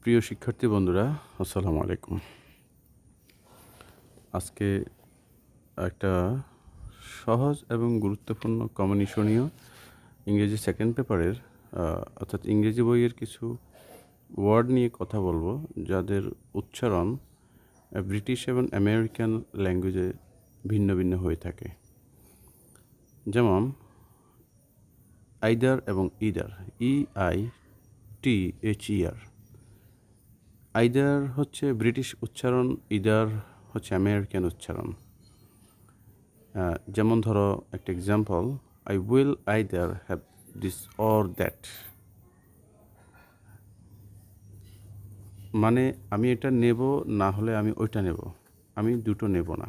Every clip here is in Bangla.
প্রিয় শিক্ষার্থী বন্ধুরা, আসসালামু আলাইকুম। আজকে একটা সহজ এবং গুরুত্বপূর্ণ কম্বিনেশনীয় ইংরেজি সেকেন্ড পেপারের অর্থাৎ ইংরেজি বইয়ের কিছু ওয়ার্ড নিয়ে কথা বলবো, যাদের উচ্চারণ ব্রিটিশ এবং আমেরিকান ল্যাঙ্গুয়েজে ভিন্ন ভিন্ন হয়ে থাকে। যেমন আইদার এবং ইদার, EITHER। আইদার হচ্ছে ব্রিটিশ উচ্চারণ, ইদার হচ্ছে আমেরিকান উচ্চারণ। যেমন ধরো একটা example, I will either have this or that, মানে আমি এটা নেব, না হলে আমি ওইটা নেব, আমি দুটো নেব না।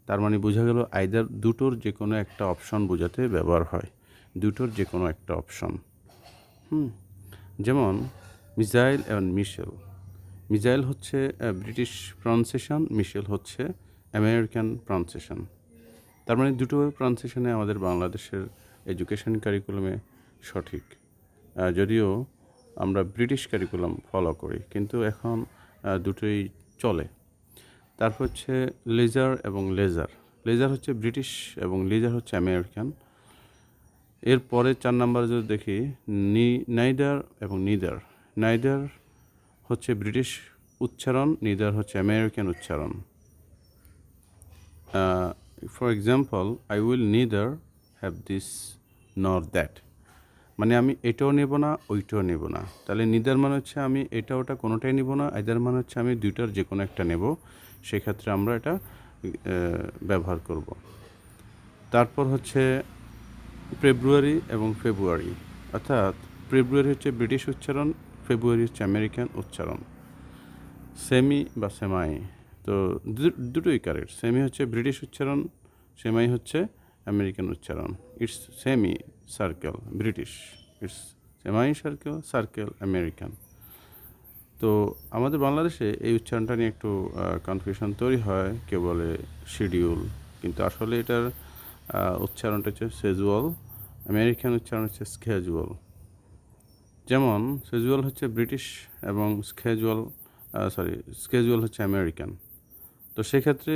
তার মানে বোঝা গেল আইদার দুটোর যে কোনো একটা অপশন বোঝাতে ব্যবহার হয়, দুটোর যে কোনো একটা অপশন। যেমন মিসাইল এবং মিশেল। মিসাইল হচ্ছে ব্রিটিশ প্রনাউন্সিয়েশন, মিশেল হচ্ছে আমেরিকান প্রনাউন্সিয়েশন। তার মানে দুটো প্রনাউন্সিয়েশনে আমাদের বাংলাদেশের এডুকেশন কারিকুলামে সঠিক, যদিও আমরা ব্রিটিশ কারিকুলাম ফলো করি, কিন্তু এখন দুটোই চলে। তারপর হচ্ছে লেজার এবং লেজার। লেজার হচ্ছে ব্রিটিশ এবং লেজার হচ্ছে আমেরিকান। এরপরে 4 নাম্বার যদি দেখি, নাইদার এবং নিদার। নাইদার হচ্ছে ব্রিটিশ উচ্চারণ, নিদার হচ্ছে আমেরিকান উচ্চারণ। For example, I will neither have this নর দ্যাট, মানে আমি এটাও নেব না, ওইটাও নেব না। তাহলে নিদার মানে হচ্ছে আমি এটা ওটা কোনোটাই নেব না, আইদার মানে হচ্ছে আমি দুইটার যে কোনো একটা নেব। সেক্ষেত্রে আমরা এটা ব্যবহার করব। তারপর হচ্ছে ফেব্রুয়ারি এবং ফেব্রুয়ারি, অর্থাৎ ফেব্রুয়ারি হচ্ছে ব্রিটিশ উচ্চারণ, ফেব্রুয়ারি হচ্ছে আমেরিকান উচ্চারণ। সেমি বা সেমাই, তো দুটোই কারেক্ট। সেমি হচ্ছে ব্রিটিশ উচ্চারণ, সেমাই হচ্ছে আমেরিকান উচ্চারণ। It's semi circle British, it's semai circle, circle American. তো আমাদের বাংলাদেশে এই উচ্চারণটা নিয়ে একটু কনফিউশন তৈরি হয়, কেউ বলে শিডিউল, কিন্তু আসলে এটার উচ্চারণটা হচ্ছে সেজুয়াল, আমেরিকান উচ্চারণ হচ্ছে স্কেজুয়াল। যেমন সেজুয়াল হচ্ছে ব্রিটিশ এবং স্কেজুয়াল হচ্ছে আমেরিকান। তো সেক্ষেত্রে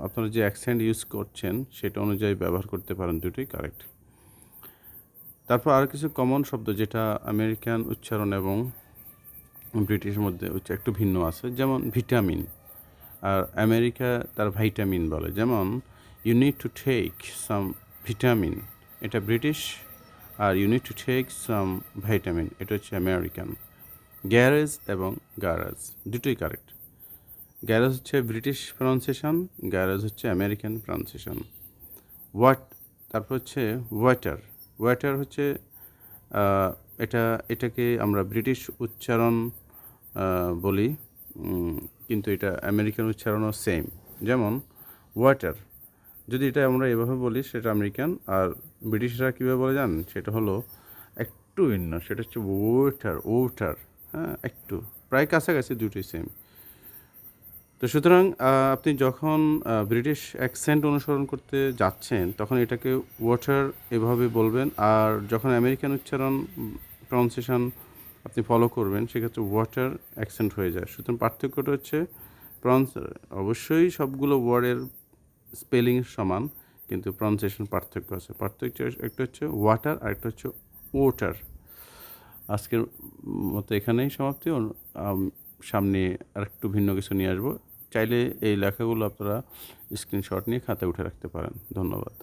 আপনারা যে অ্যাকসেন্ট ইউজ করছেন সেটা অনুযায়ী ব্যবহার করতে পারেন, দুটোই কারেক্ট। তারপর আর কিছু কমন শব্দ যেটা আমেরিকান উচ্চারণ এবং ব্রিটিশের মধ্যে একটু ভিন্ন আছে, যেমন ভিটামিন, আর আমেরিকা তার ভাইটামিন বলে। যেমন you need to take some vitamin, এটা ব্রিটিশ, আর you need to take some vitamin এটা হচ্ছে আমেরিকান। গ্যারেজ এবং গারাজ দুটোই কারেক্ট। গ্যারেজ হচ্ছে ব্রিটিশ প্রনাউন্সিয়েশন, গ্যারেজ হচ্ছে আমেরিকান প্রনাউন্সিয়েশন। তারপর হচ্ছে ওয়াটার। ওয়াটার হচ্ছে এটাকে আমরা ব্রিটিশ উচ্চারণ বলি, কিন্তু এটা আমেরিকান উচ্চারণও সেম। যেমন ওয়াটার, যদি এটা আমরা এভাবে বলি সেটা আমেরিকান, আর ব্রিটিশরা কীভাবে বলে জান, সেটা হলো একটু ভিন্ন, সেটা হচ্ছে ওয়াটার। হ্যাঁ, একটু প্রায় কাছাকাছি, দুটোই সেম। তো সুতরাং আপনি যখন ব্রিটিশ অ্যাকসেন্ট অনুসরণ করতে যাচ্ছেন তখন এটাকে ওয়াটার এভাবে বলবেন, আর যখন আমেরিকান উচ্চারণ প্রনাউন্সিয়েশন আপনি ফলো করবেন সেক্ষেত্রে ওয়াটার অ্যাকসেন্ট হয়ে যায়। সুতরাং পার্থক্যটা হচ্ছে অবশ্যই সবগুলো ওয়ার্ডের স্পেলিং সমান, কিন্তু প্রনাউন্সিয়েশন পার্থক্য আছে। পার্থক্য একটা হচ্ছে ওয়াটার আর একটা হচ্ছে ওয়াটার। আজকের মতো এখানেই সমাপ্তি। সামনে আরেকটু ভিন্ন কিছু নিয়ে আসবো। চাইলে এই লেখাগুলো আপনারা স্ক্রিনশট নিয়ে খাতায় উঠে রাখতে পারেন। ধন্যবাদ।